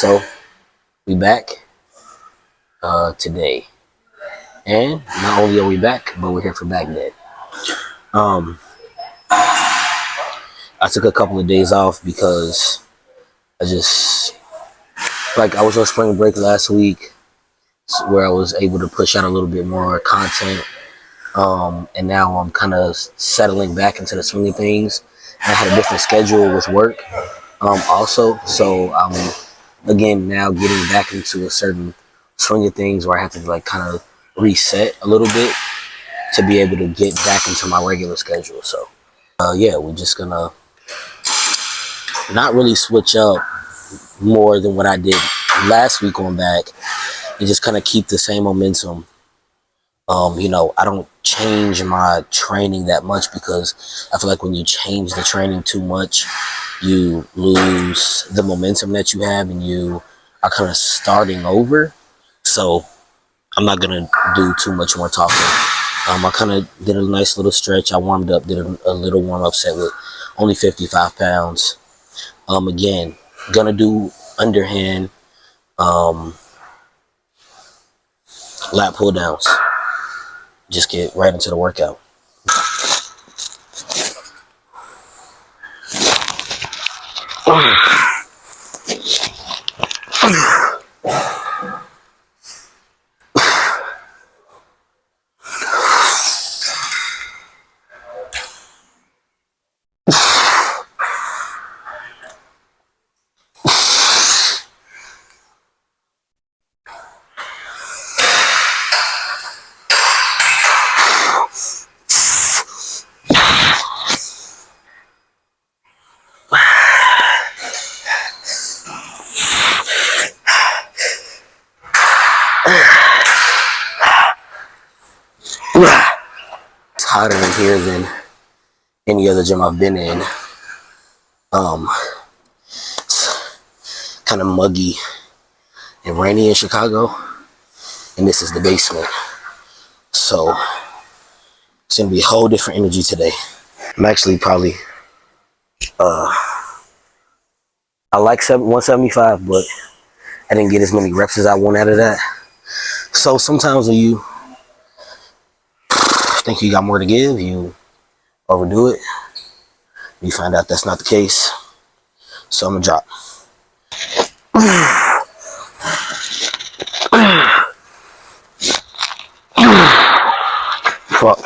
So we back today, and not only are we back, but we're here for Baghdad. I took a couple of days off because I was on spring break last week, where I was able to push out a little bit more content. And now I'm kind of settling back into the swing of things. I had a different schedule with work, also, so I'm again now getting back into a certain swing of things where I have to like kind of reset a little bit to be able to get back into my regular schedule. So yeah, we're just gonna not really switch up more than what I did last week on back, and just kind of keep the same momentum. I don't change my training that much because I feel like when you change the training too much, you lose the momentum that you have and you are kind of starting over. So I'm not going to do too much more talking. I kind of did a nice little stretch. I warmed up, did a little warm-up set with only 55 pounds. Again, going to do underhand lat pull downs. Just get right into the workout. It's hotter in here than any other gym I've been in. It's kind of muggy and rainy in Chicago, and this is the basement. So it's gonna be a whole different energy today. I'm actually probably I like 175, but I didn't get as many reps as I want out of that. So sometimes when you think you got more to give, you overdo it. You find out that's not the case. So I'm gonna drop. Fuck.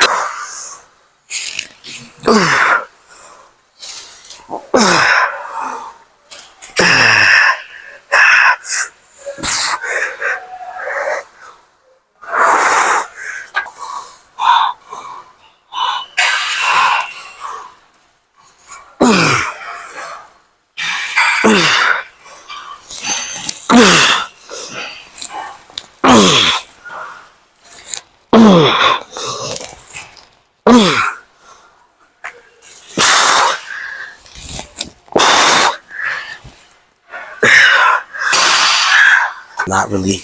Not really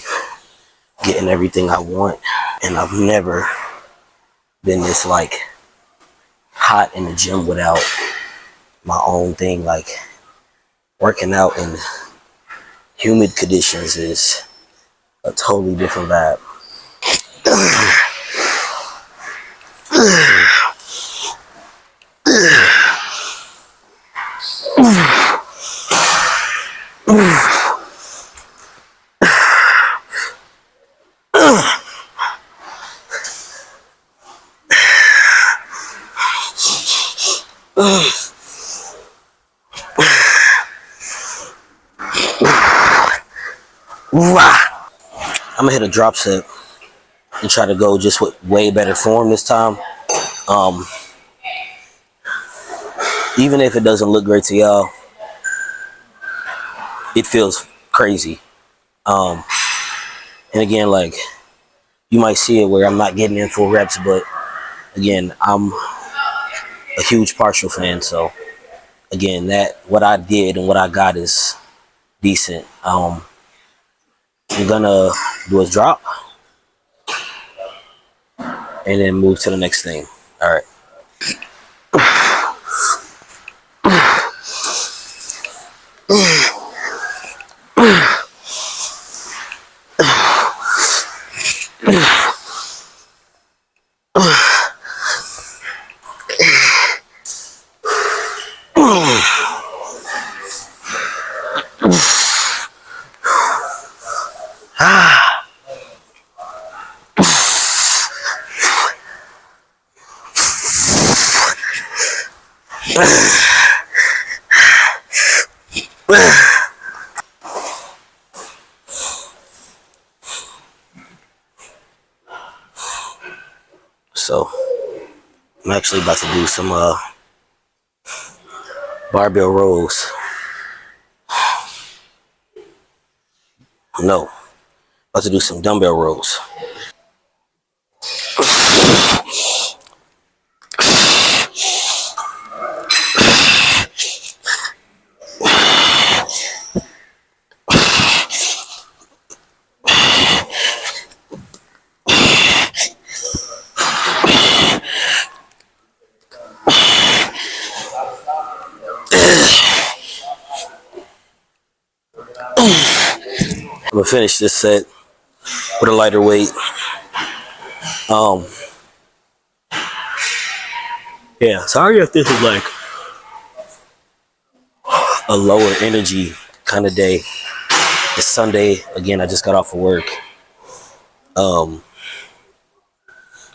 getting everything I want, and I've never been this like hot in the gym without my own thing. Like working out in humid conditions is a totally different vibe. I'm gonna hit a drop set and try to go just with way better form this time. Even if it doesn't look great to y'all, it feels crazy. And again, like you might see it where I'm not getting in full reps, but again, I'm a huge partial fan. So again, that what I did and what I got is decent. I'm gonna do a drop and then move to the next thing. All right. So I'm actually about to do some barbell rows. No, about to do some dumbbell rows. I'm gonna finish this set with a lighter weight. Yeah, sorry if this is like a lower energy kind of day. It's Sunday again. I just got off of work, but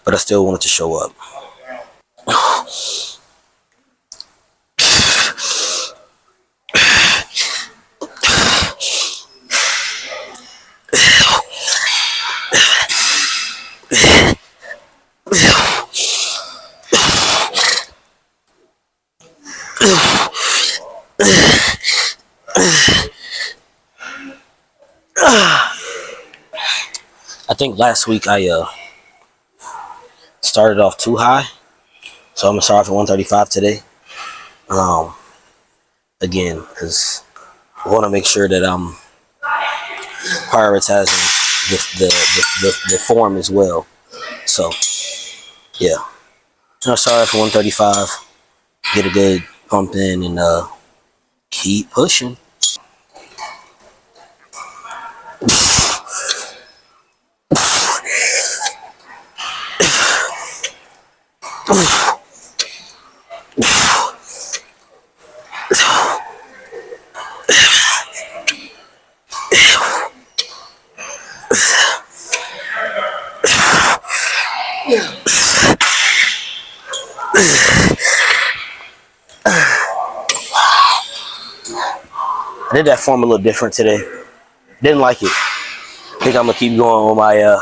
I still wanted to show up. I think last week I started off too high, so I'm gonna start off at 135 today. Again, because I want to make sure that I'm prioritizing the form as well. So yeah, so I start off at 135, get a good pump in, and keep pushing. I did that form a little different today. Didn't like it. I think I'm gonna keep going on my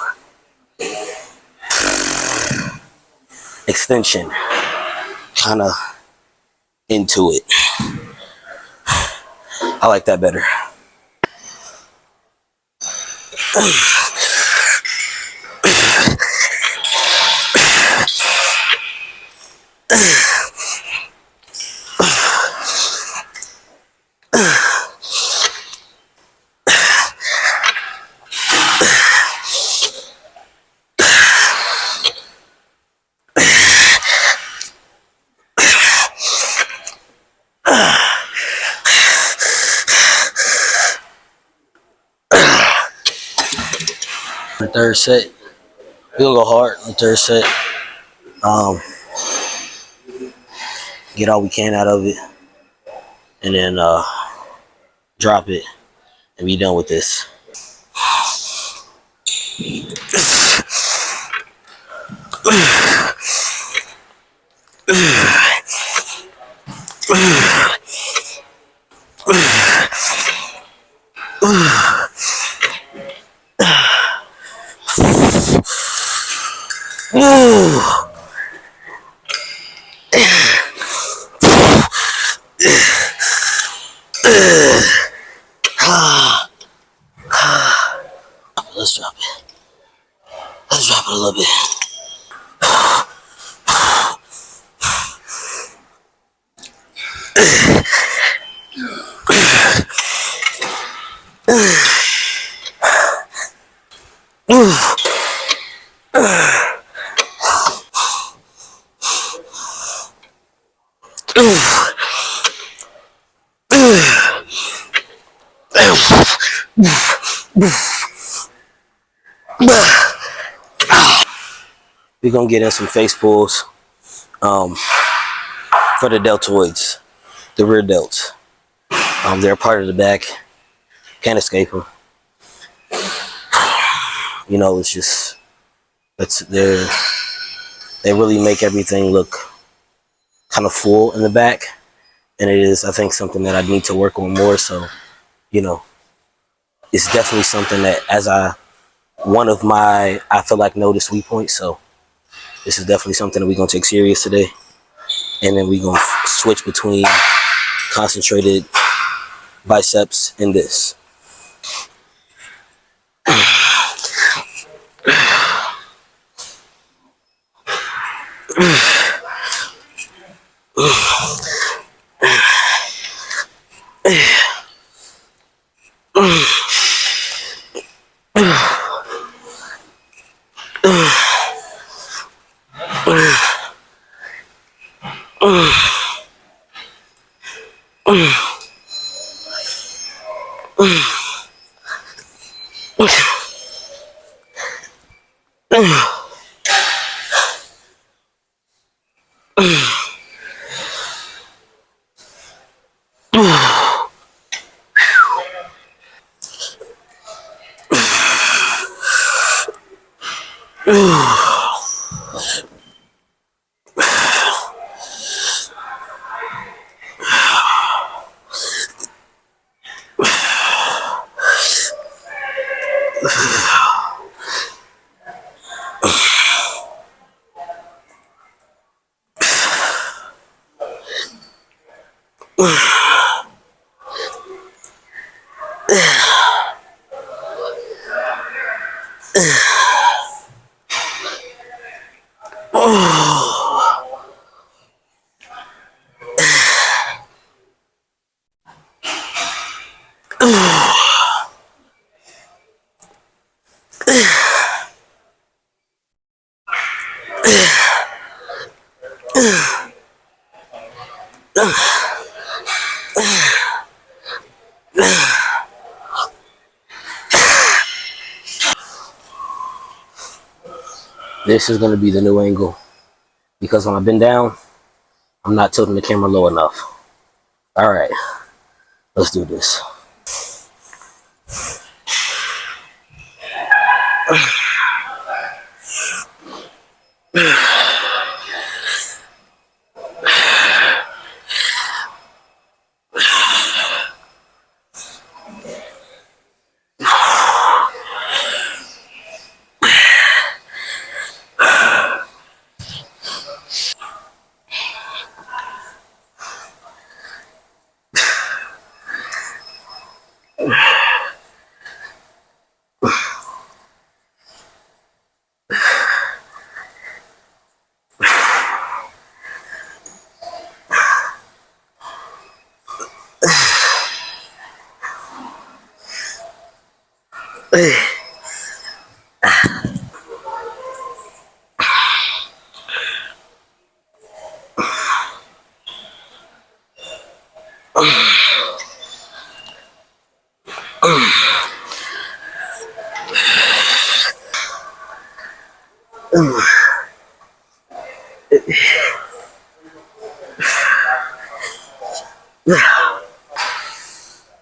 extension, kind of into it. I like that better. The third set, we're gonna go hard in the third set. Get all we can out of it, and then drop it and be done with this. Let's drop it. Let's drop it a little bit. we're gonna get in some face pulls for the deltoids, the rear delts. They're a part of the back. Can't escape them. You know, it's just they really make everything look kind of full in the back, and it is, I think, something that I need to work on more. So, you know, it's definitely something that one of my, I feel like, noticed weak points. So this is definitely something that we're gonna take serious today, and then we're gonna switch between concentrated biceps and this. This is gonna be the new angle, because when I've been down, I'm not tilting the camera low enough. All right, let's do this.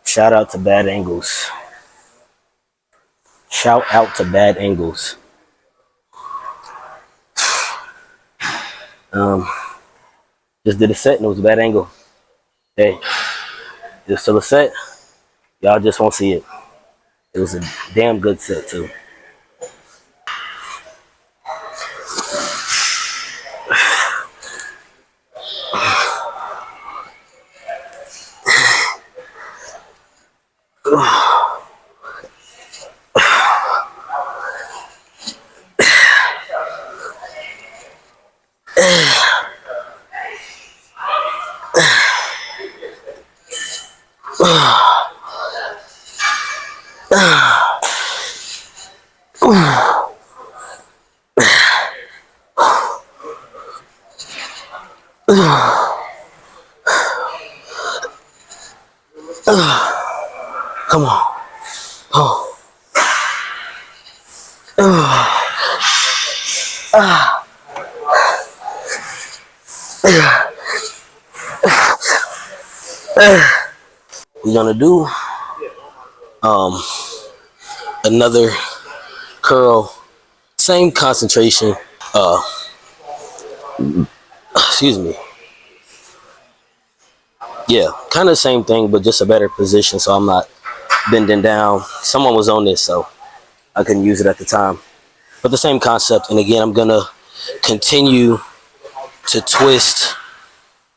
Shout out to bad angles. Shout out to bad angles. Just did a set and it was a bad angle. Hey, it's still a set. Y'all just won't see it. It was a damn good set too. Come on. Oh. We're gonna do another curl, same concentration. Uh, excuse me. Yeah, kind of the same thing, but just a better position, so I'm not bending down. Someone was on this, so I couldn't use it at the time. But the same concept, and again, I'm gonna continue to twist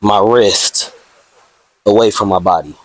my wrist away from my body.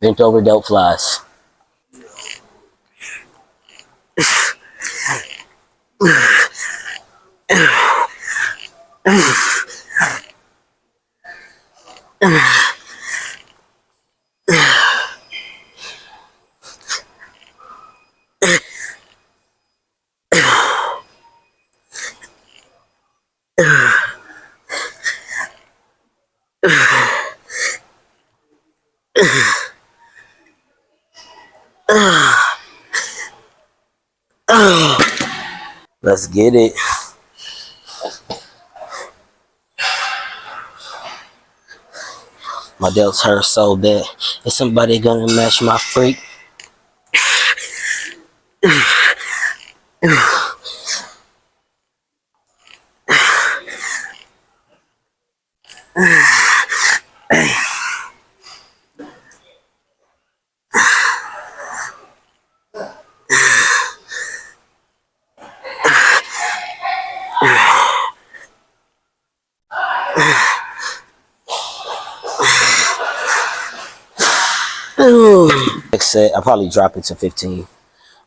Bent over delt flies. Let's get it. My delts hurt so bad. Is somebody gonna match my freak? Next set, I'll probably drop it to 15.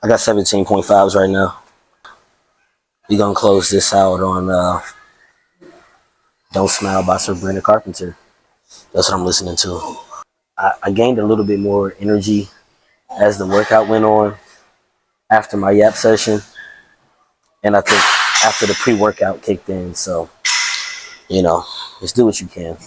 I got 17.5s right now. We're gonna close this out on Don't Smile by Sabrina Carpenter. That's what I'm listening to. I gained a little bit more energy as the workout went on after my yap session. And I think after the pre-workout kicked in. So, you know, just do what you can.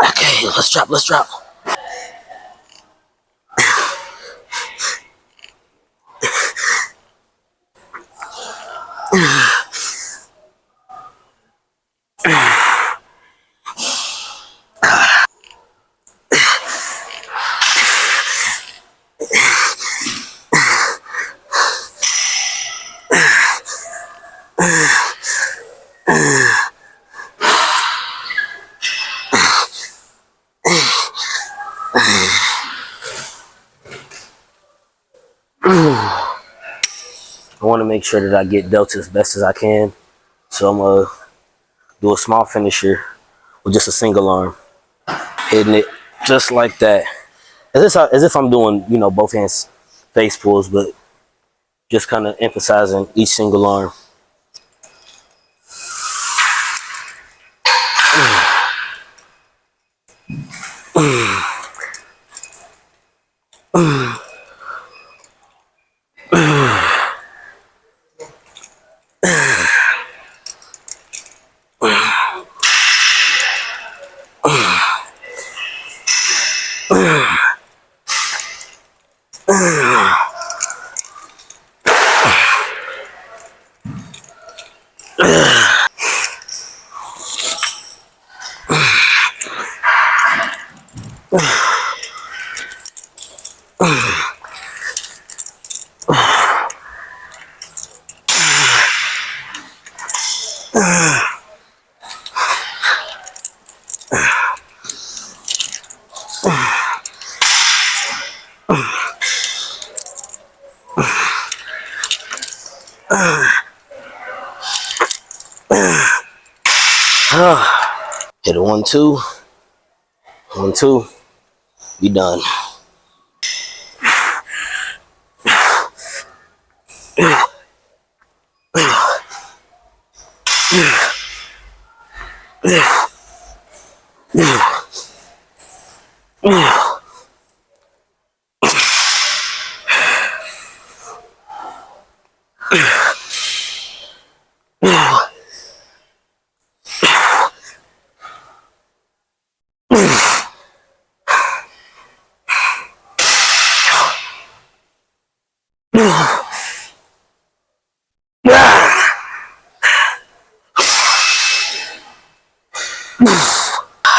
Okay, let's drop. I want to make sure that I get delts as best as I can. So I'm gonna do a small finisher with just a single arm, hitting it just like that, as if I'm doing, you know, both hands face pulls, but just kind of emphasizing each single arm. Hit it 1, 2, 1, 2. Be done.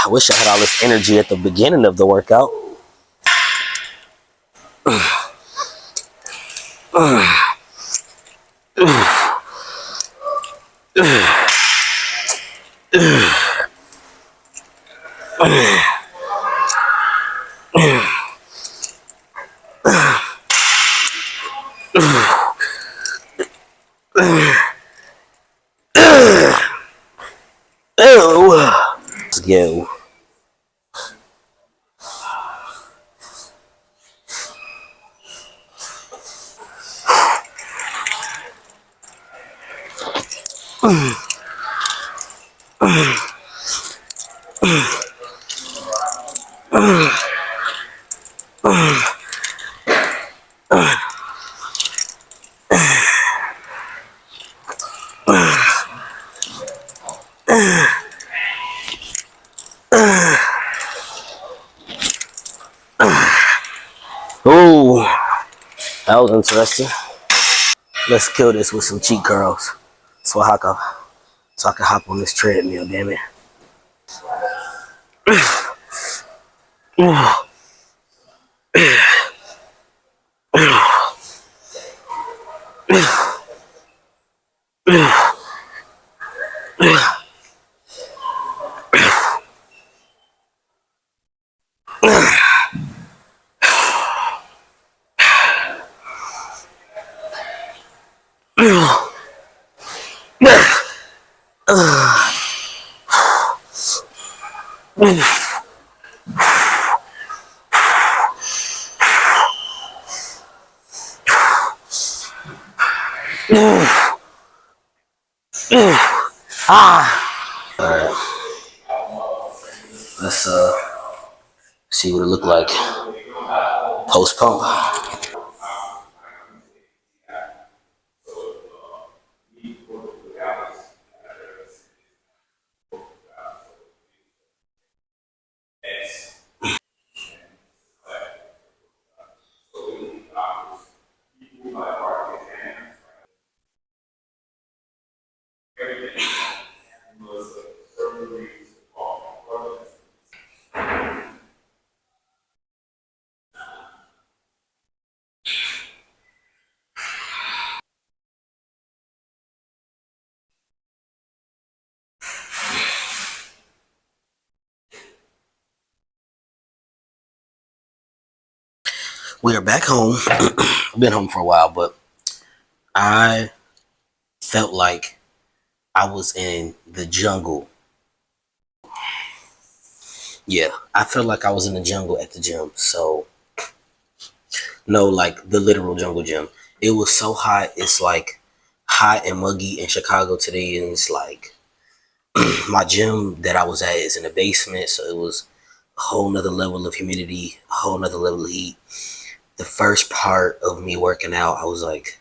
I wish I had all this energy at the beginning of the workout. Ew. Let's go. Ooh, that was interesting. Let's kill this with some cheek curls. So I can hop on this treadmill, damn it. Ah. All right, let's see what it looked like post pump. We are back home. I've been home for a while, but I felt like I was in the jungle. Yeah, I felt like I was in the jungle at the gym. So, no, like the literal jungle gym. It was so hot. It's like hot and muggy in Chicago today. And it's like my gym that I was at is in the basement. So it was a whole nother level of humidity, a whole nother level of heat. The first part of me working out, I was like,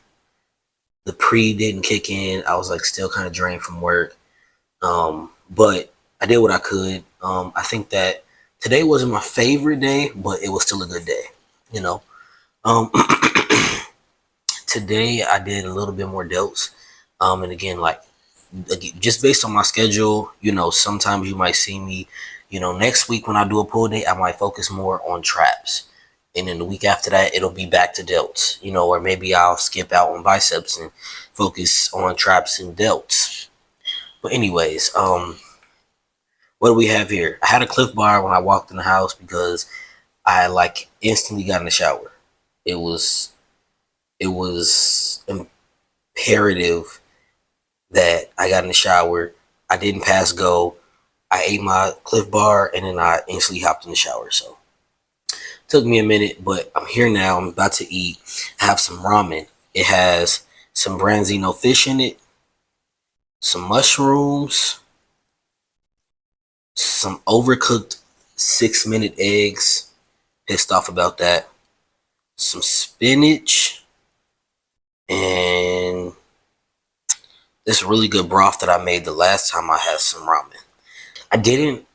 the pre didn't kick in. I was like still kind of drained from work. But I did what I could. I think that today wasn't my favorite day, but it was still a good day, you know. Um, Today I did a little bit more delts. And again, like just based on my schedule, sometimes you might see me, next week when I do a pull day, I might focus more on traps. And then the week after that, it'll be back to delts, or maybe I'll skip out on biceps and focus on traps and delts. But anyways, what do we have here? I had a Cliff Bar when I walked in the house because I like instantly got in the shower. It was imperative that I got in the shower. I didn't pass go. I ate my Cliff Bar and then I instantly hopped in the shower. So it took me a minute, but I'm here now. I'm about to eat. I have some ramen. It has some branzino fish in it, some mushrooms, some overcooked 6-minute eggs. Pissed off about that. Some spinach and this really good broth that I made the last time I had some ramen. I didn't,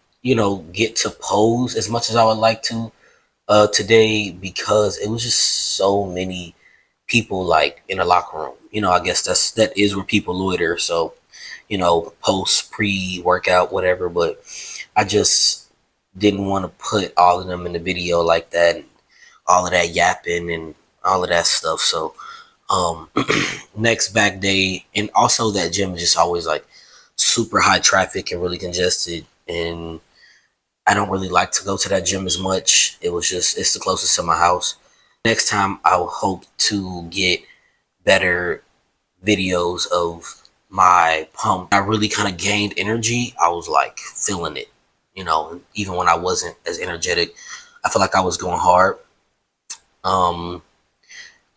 get to pose as much as I would like to today because it was just so many people like in the locker room. I guess that is where people loiter. So, post, pre workout, whatever. But I just didn't want to put all of them in the video like that, and all of that yapping and all of that stuff. So, next back day, and also that gym is just always like super high traffic and really congested, and I don't really like to go to that gym as much. It's the closest to my house. Next time I'll hope to get better videos of my pump. I really kind of gained energy. I was like feeling it, even when I wasn't as energetic. I felt like I was going hard. Um,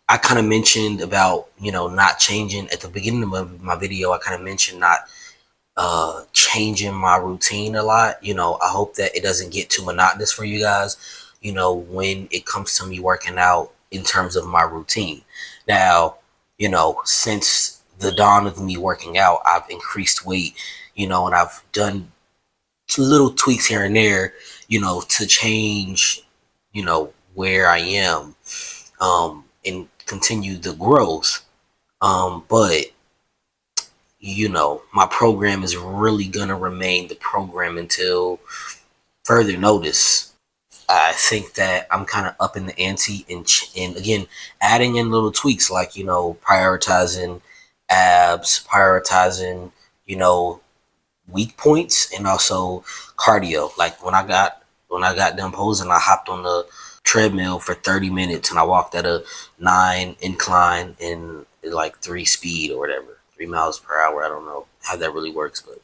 I kind of mentioned about, not changing at the beginning of my video. I kind of mentioned not changing my routine a lot. I hope that it doesn't get too monotonous for you guys, when it comes to me working out in terms of my routine. Now, since the dawn of me working out, I've increased weight, and I've done little tweaks here and there, to change, where I am, and continue the growth. But my program is really gonna remain the program until further notice. I think that I'm kind of up in the ante and again adding in little tweaks like prioritizing abs, prioritizing weak points, and also cardio. Like when I got done posing, I hopped on the treadmill for 30 minutes and I walked at a 9 incline and like 3 speed or whatever, 3 miles per hour. I don't know how that really works, but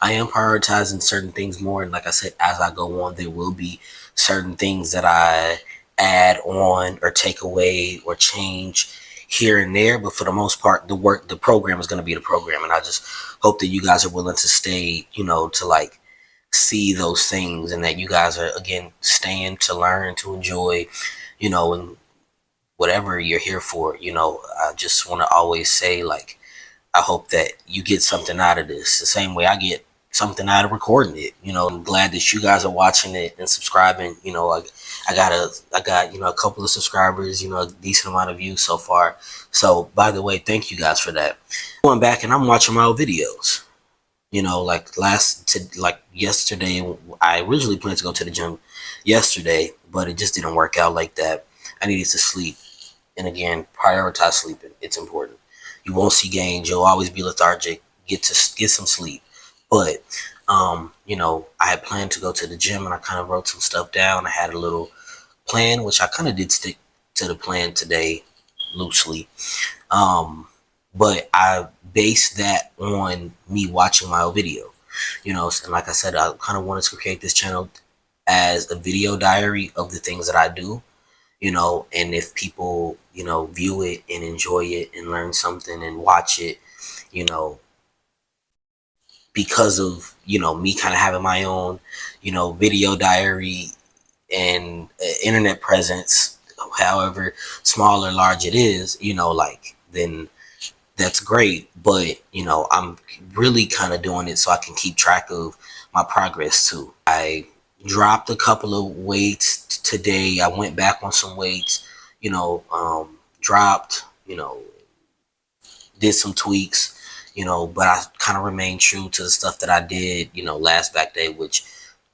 I am prioritizing certain things more. And like I said, as I go on, there will be certain things that I add on or take away or change here and there. But for the most part, the program is going to be the program. And I just hope that you guys are willing to stay, to like see those things, and that you guys are again staying to learn, to enjoy, and whatever you're here for. I just want to always say, like, I hope that you get something out of this the same way I get something out of recording it. I'm glad that you guys are watching it and subscribing. I got a couple of subscribers, a decent amount of views so far. So by the way, thank you guys for that. Going back and I'm watching my old videos. Like yesterday, I originally planned to go to the gym yesterday, but it just didn't work out like that. I needed to sleep. And again, prioritize sleeping. It's important. You won't see gains. You'll always be lethargic. Get some sleep. But I had planned to go to the gym and I kind of wrote some stuff down. I had a little plan, which I kind of did stick to the plan today loosely. but I base that on me watching my video. And like I said, I kind of wanted to create this channel as a video diary of the things that I do, and if people, view it and enjoy it and learn something and watch it, you know, because of, me kind of having my own, video diary and internet presence, however small or large it is, then that's great. But, I'm really kind of doing it so I can keep track of my progress too. I dropped a couple of weights today. I went back on some weights, dropped, did some tweaks, but I kind of remained true to the stuff that I did, last back day, which,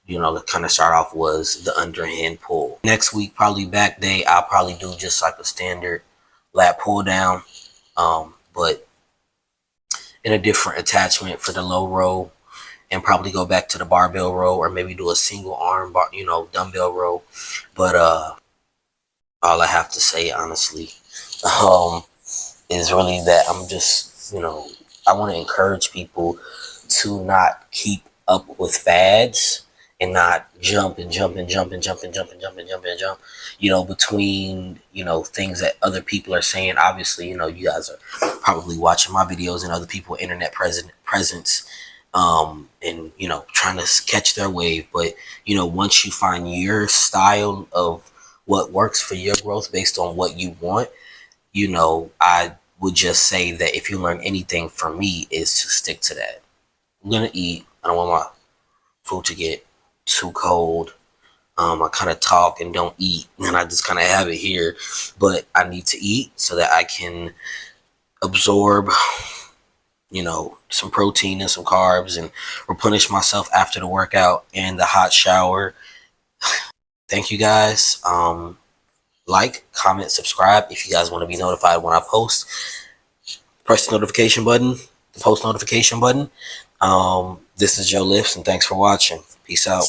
to kind of start off was the underhand pull. Next week, probably back day, I'll probably do just like a standard lat pull down, but in a different attachment for the low row, and probably go back to the barbell row, or maybe do a single arm bar, dumbbell row. But all I have to say, honestly, is really that I'm just, I want to encourage people to not keep up with fads and not jump and jump and jump and jump and jump and jump and jump and jump, between, things that other people are saying. Obviously, you guys are probably watching my videos and other people internet presence, and, trying to catch their wave. But, once you find your style of what works for your growth based on what you want, I would just say that if you learn anything from me, is to stick to that. I'm gonna eat. I don't want my food to get too cold. I kind of talk and don't eat, and I just kind of have it here. But I need to eat so that I can absorb, some protein and some carbs, and replenish myself after the workout and the hot shower. Thank you guys. Like, comment, subscribe if you guys want to be notified when I post. Press the notification button, the post notification button. This is JhoLIFTS, and thanks for watching. Peace out.